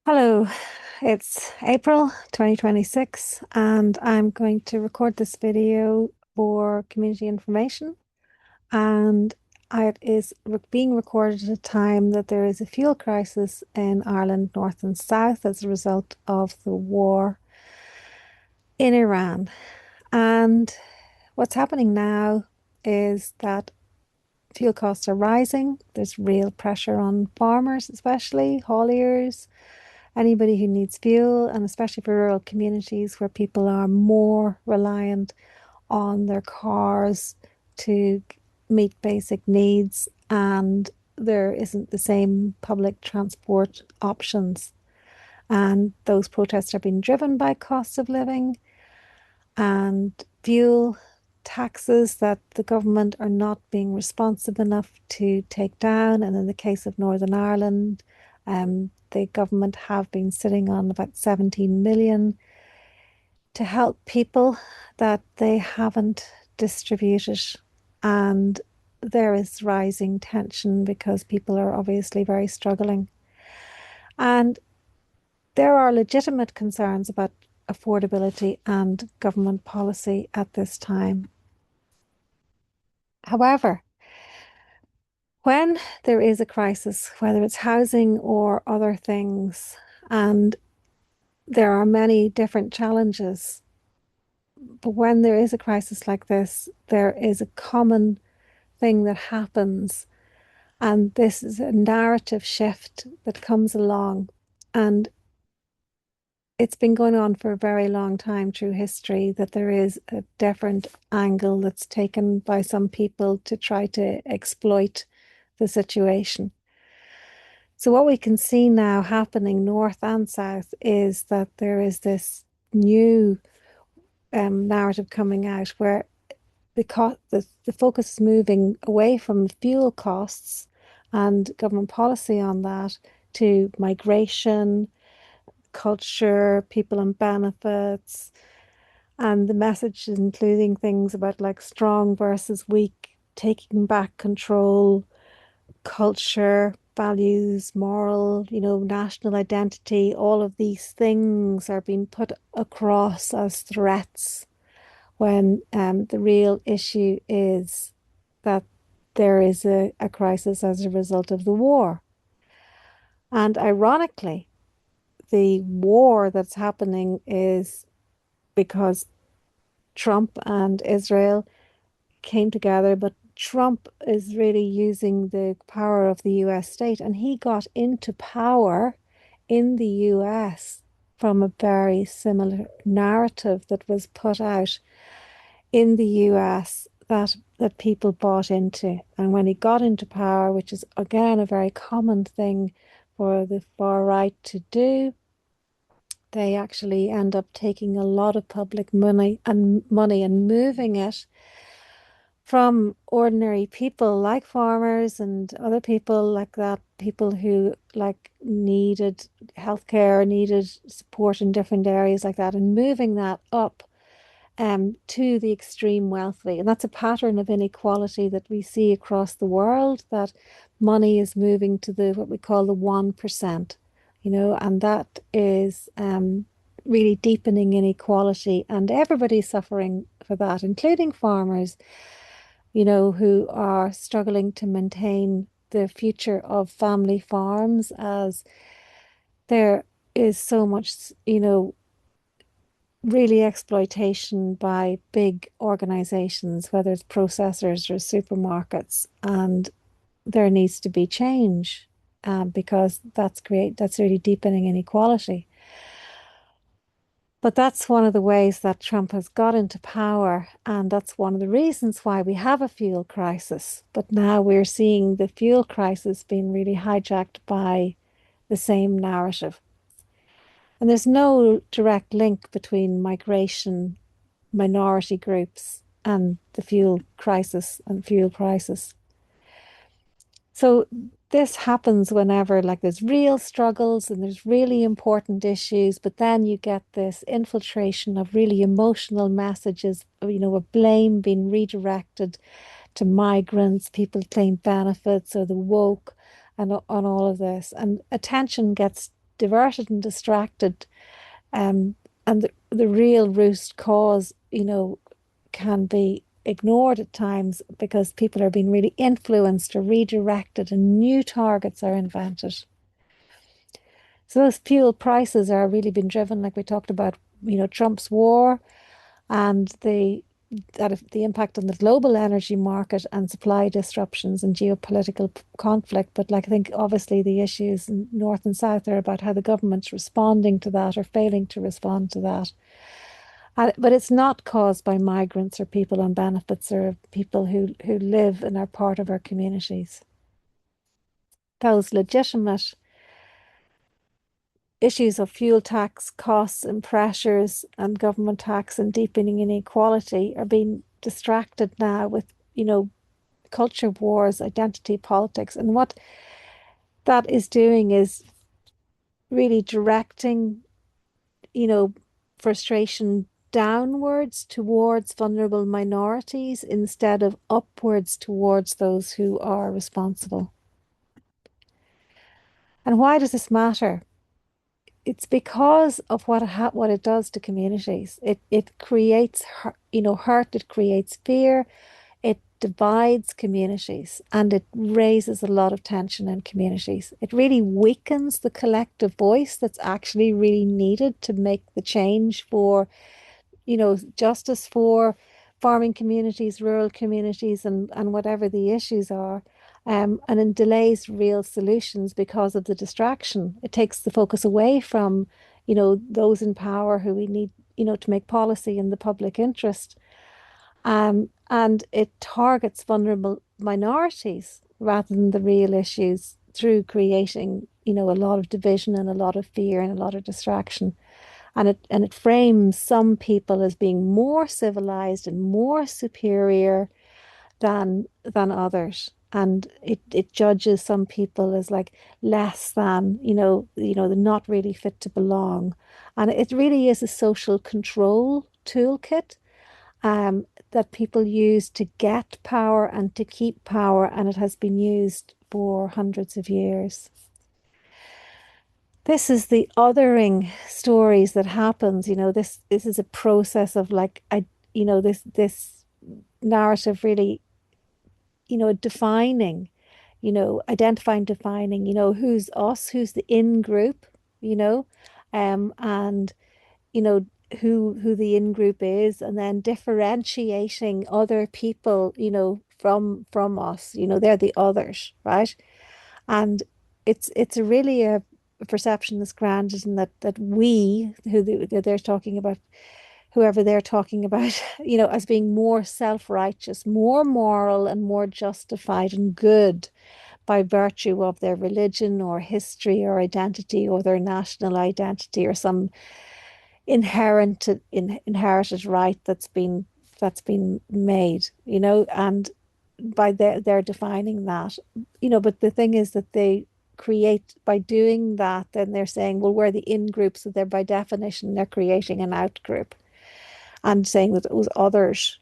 Hello, it's April 2026, and I'm going to record this video for community information. And it is being recorded at a time that there is a fuel crisis in Ireland, North and South, as a result of the war in Iran. And what's happening now is that fuel costs are rising. There's real pressure on farmers, especially hauliers, anybody who needs fuel, and especially for rural communities where people are more reliant on their cars to meet basic needs, and there isn't the same public transport options. And those protests are being driven by cost of living and fuel taxes that the government are not being responsive enough to take down. And in the case of Northern Ireland, the government have been sitting on about 17 million to help people that they haven't distributed. And there is rising tension because people are obviously very struggling. And there are legitimate concerns about affordability and government policy at this time. However, when there is a crisis, whether it's housing or other things, and there are many different challenges, but when there is a crisis like this, there is a common thing that happens, and this is a narrative shift that comes along. And it's been going on for a very long time through history that there is a different angle that's taken by some people to try to exploit the situation. So, what we can see now happening north and south is that there is this new narrative coming out where the focus is moving away from fuel costs and government policy on that to migration, culture, people on benefits, and the message is including things about like strong versus weak, taking back control, culture, values, moral, national identity. All of these things are being put across as threats when the real issue is that there is a crisis as a result of the war. And ironically, the war that's happening is because Trump and Israel came together, but Trump is really using the power of the US state, and he got into power in the US from a very similar narrative that was put out in the US that people bought into. And when he got into power, which is again a very common thing for the far right to do, they actually end up taking a lot of public money and moving it from ordinary people like farmers and other people like that, people who like needed healthcare, needed support in different areas like that, and moving that up to the extreme wealthy. And that's a pattern of inequality that we see across the world, that money is moving to the what we call the 1%, and that is really deepening inequality, and everybody's suffering for that, including farmers, who are struggling to maintain the future of family farms as there is so much, really exploitation by big organizations, whether it's processors or supermarkets, and there needs to be change because that's really deepening inequality. But that's one of the ways that Trump has got into power, and that's one of the reasons why we have a fuel crisis. But now we're seeing the fuel crisis being really hijacked by the same narrative. And there's no direct link between migration, minority groups, and the fuel crisis and fuel prices. So this happens whenever like there's real struggles and there's really important issues, but then you get this infiltration of really emotional messages, of blame being redirected to migrants, people claim benefits or the woke and on all of this. And attention gets diverted and distracted. Um, and the real root cause, can be ignored at times because people are being really influenced or redirected and new targets are invented. So those fuel prices are really being driven, like we talked about, Trump's war and the impact on the global energy market and supply disruptions and geopolitical conflict. But like I think obviously the issues in North and South are about how the government's responding to that or failing to respond to that. But it's not caused by migrants or people on benefits or people who live and are part of our communities. Those legitimate issues of fuel tax costs and pressures and government tax and deepening inequality are being distracted now with, culture wars, identity politics. And what that is doing is really directing, you know, frustration downwards towards vulnerable minorities instead of upwards towards those who are responsible. And why does this matter? It's because of what it does to communities. It creates hurt. It creates fear. It divides communities, and it raises a lot of tension in communities. It really weakens the collective voice that's actually really needed to make the change for justice for farming communities, rural communities, and whatever the issues are. And it delays real solutions because of the distraction. It takes the focus away from, those in power who we need, to make policy in the public interest. And it targets vulnerable minorities rather than the real issues through creating, a lot of division and a lot of fear and a lot of distraction. And it frames some people as being more civilized and more superior than others. And it judges some people as like less than, they're not really fit to belong. And it really is a social control toolkit that people use to get power and to keep power, and it has been used for hundreds of years. This is the othering stories that happens. This is a process of like this narrative really, defining, identifying, defining, who's us, who's the in group, and you know who the in group is, and then differentiating other people, from us. They're the others, right? And it's really a perception that's grounded in that we, they're talking about, whoever they're talking about, as being more self-righteous, more moral, and more justified and good by virtue of their religion or history or identity or their national identity or some inherited right that's been made, and by their defining that, but the thing is that they create by doing that, then they're saying, well, we're the in group, so they're by definition they're creating an out group and saying that it was others,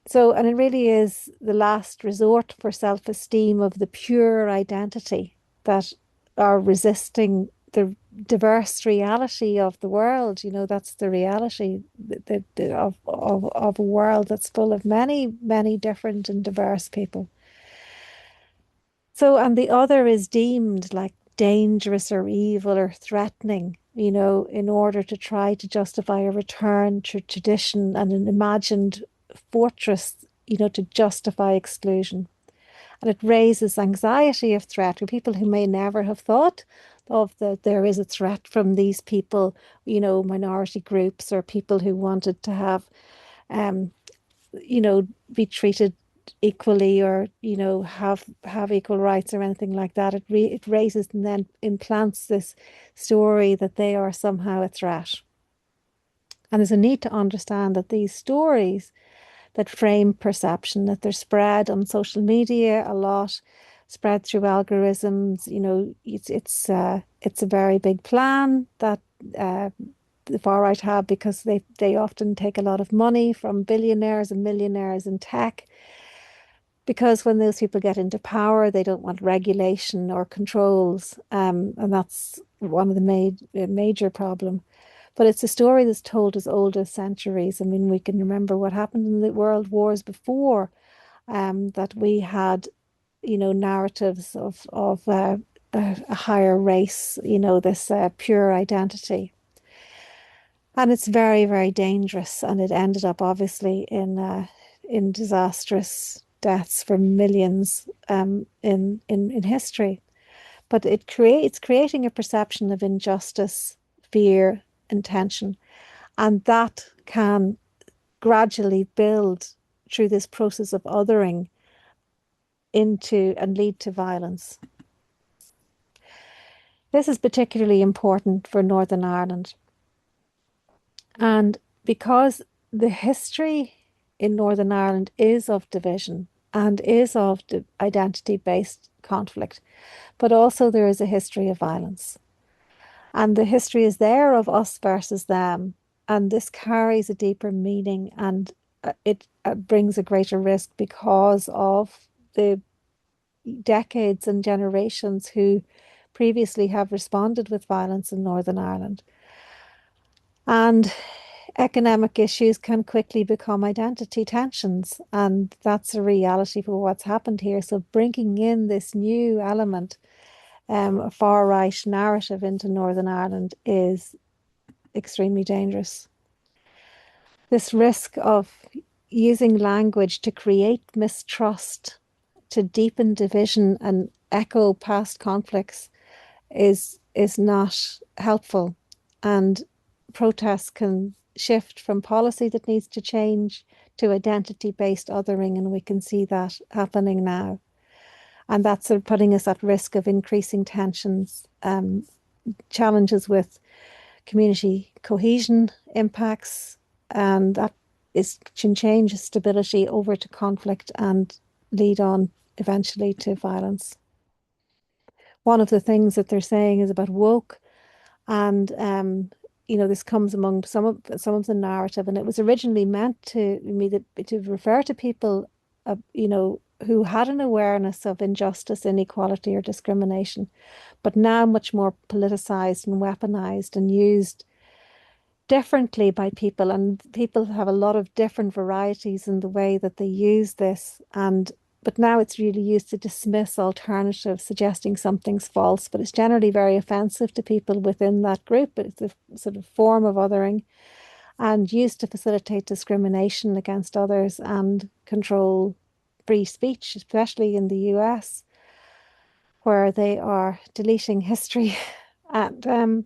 so, and it really is the last resort for self-esteem of the pure identity that are resisting the diverse reality of the world. That's the reality of a world that's full of many, many different and diverse people. So, and the other is deemed like dangerous or evil or threatening, in order to try to justify a return to tradition and an imagined fortress, to justify exclusion. And it raises anxiety of threat for people who may never have thought of that there is a threat from these people, minority groups or people who wanted to have, um, be treated equally or, have equal rights or anything like that. It raises and then implants this story that they are somehow a threat. And there's a need to understand that these stories that frame perception, that they're spread on social media a lot, spread through algorithms. It's a very big plan that the far right have, because they often take a lot of money from billionaires and millionaires in tech, because when those people get into power, they don't want regulation or controls, and that's one of the major problem. But it's a story that's told as old as centuries. I mean, we can remember what happened in the world wars before, that we had, narratives of a higher race, this pure identity. And it's very, very dangerous. And it ended up obviously in disastrous deaths for millions in history. But it's creating a perception of injustice, fear, and tension. And that can gradually build through this process of othering into and lead to violence. This is particularly important for Northern Ireland. And because the history in Northern Ireland is of division and is of identity-based conflict, but also there is a history of violence. And the history is there of us versus them. And this carries a deeper meaning, and it brings a greater risk because of the decades and generations who previously have responded with violence in Northern Ireland. And economic issues can quickly become identity tensions, and that's a reality for what's happened here. So bringing in this new element, a far right narrative into Northern Ireland is extremely dangerous. This risk of using language to create mistrust, to deepen division and echo past conflicts is not helpful. And protests can shift from policy that needs to change to identity-based othering, and we can see that happening now. And that's sort of putting us at risk of increasing tensions, challenges with community cohesion impacts, and that can change stability over to conflict and lead on eventually to violence. One of the things that they're saying is about woke, and this comes among some of the narrative, and it was originally meant to refer to people, who had an awareness of injustice, inequality, or discrimination, but now much more politicized and weaponized and used differently by people, and people have a lot of different varieties in the way that they use this, and but now it's really used to dismiss alternatives, suggesting something's false, but it's generally very offensive to people within that group. But it's a sort of form of othering and used to facilitate discrimination against others and control free speech, especially in the US, where they are deleting history. And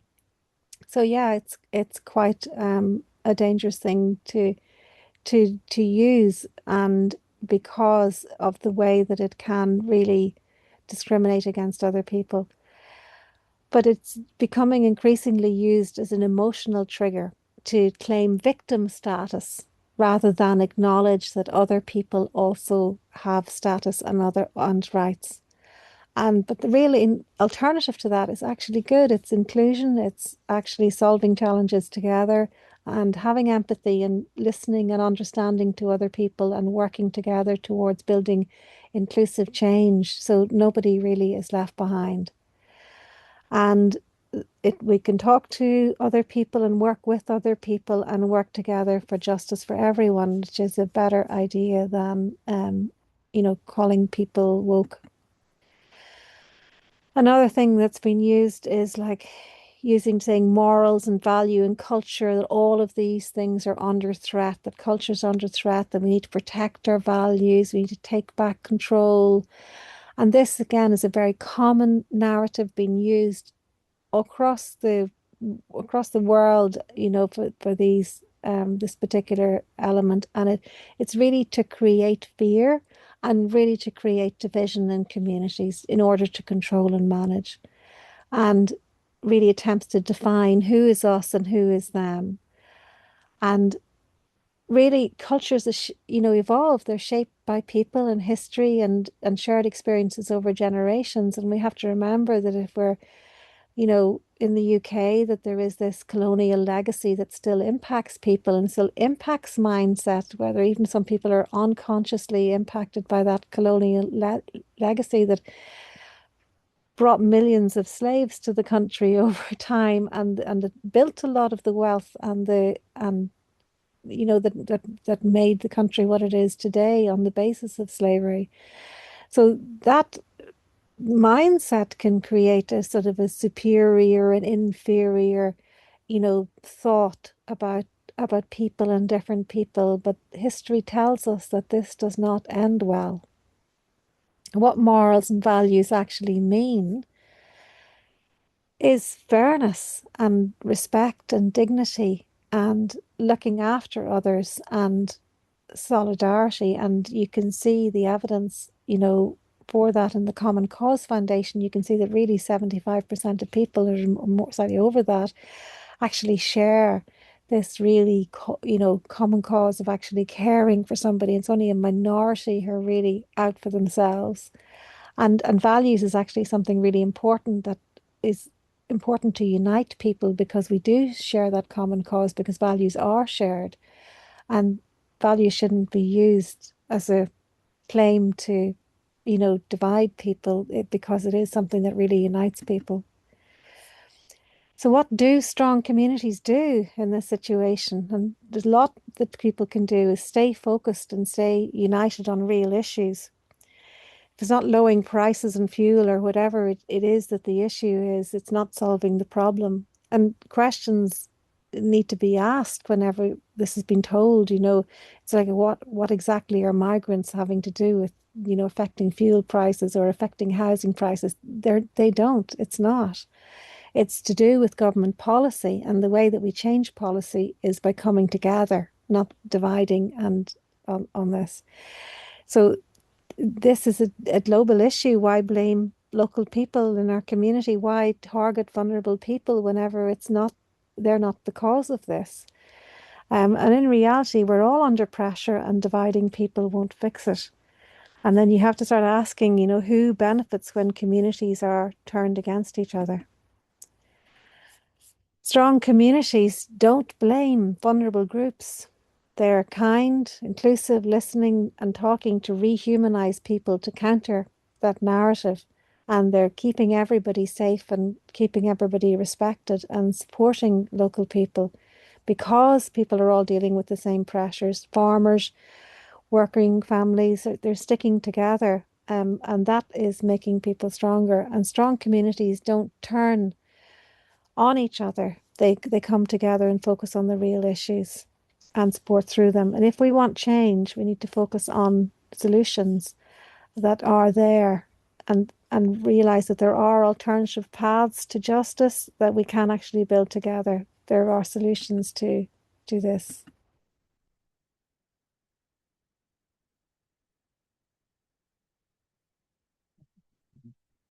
so yeah, it's quite a dangerous thing to use, and because of the way that it can really discriminate against other people. But it's becoming increasingly used as an emotional trigger to claim victim status rather than acknowledge that other people also have status and rights. But the real alternative to that is actually good. It's inclusion. It's actually solving challenges together and having empathy and listening and understanding to other people and working together towards building inclusive change so nobody really is left behind. And we can talk to other people and work with other people and work together for justice for everyone, which is a better idea than calling people woke. Another thing that's been used is like saying morals and value and culture, that all of these things are under threat, that culture's under threat, that we need to protect our values, we need to take back control. And this again is a very common narrative being used across the world, for this particular element. And it's really to create fear and really to create division in communities in order to control and manage, and really attempts to define who is us and who is them. And really cultures, evolve. They're shaped by people and history and shared experiences over generations. And we have to remember that if in the UK that there is this colonial legacy that still impacts people and still impacts mindset, whether even some people are unconsciously impacted by that colonial legacy that brought millions of slaves to the country over time and it built a lot of the wealth and the that made the country what it is today on the basis of slavery. So that mindset can create a sort of a superior and inferior, thought about people and different people. But history tells us that this does not end well. What morals and values actually mean is fairness and respect and dignity and looking after others and solidarity. And you can see the evidence, for that in the Common Cause Foundation. You can see that really 75% of people, or more, slightly over that, actually share this really, common cause of actually caring for somebody. It's only a minority who are really out for themselves. And values is actually something really important that is important to unite people because we do share that common cause because values are shared. And values shouldn't be used as a claim to, divide people because it is something that really unites people. So, what do strong communities do in this situation? And there's a lot that people can do is stay focused and stay united on real issues. If it's not lowering prices and fuel or whatever it is that the issue is, it's not solving the problem. And questions need to be asked whenever this has been told, it's like what exactly are migrants having to do with, affecting fuel prices or affecting housing prices? They don't. It's not. It's to do with government policy, and the way that we change policy is by coming together, not dividing and on this. So this is a global issue. Why blame local people in our community? Why target vulnerable people whenever they're not the cause of this? And in reality, we're all under pressure and dividing people won't fix it. And then you have to start asking, who benefits when communities are turned against each other? Strong communities don't blame vulnerable groups. They're kind, inclusive, listening and talking to rehumanize people to counter that narrative. And they're keeping everybody safe and keeping everybody respected and supporting local people because people are all dealing with the same pressures. Farmers, working families, they're sticking together. And that is making people stronger. And strong communities don't turn on each other. They come together and focus on the real issues and support through them. And if we want change, we need to focus on solutions that are there and realize that there are alternative paths to justice that we can actually build together. There are solutions to this.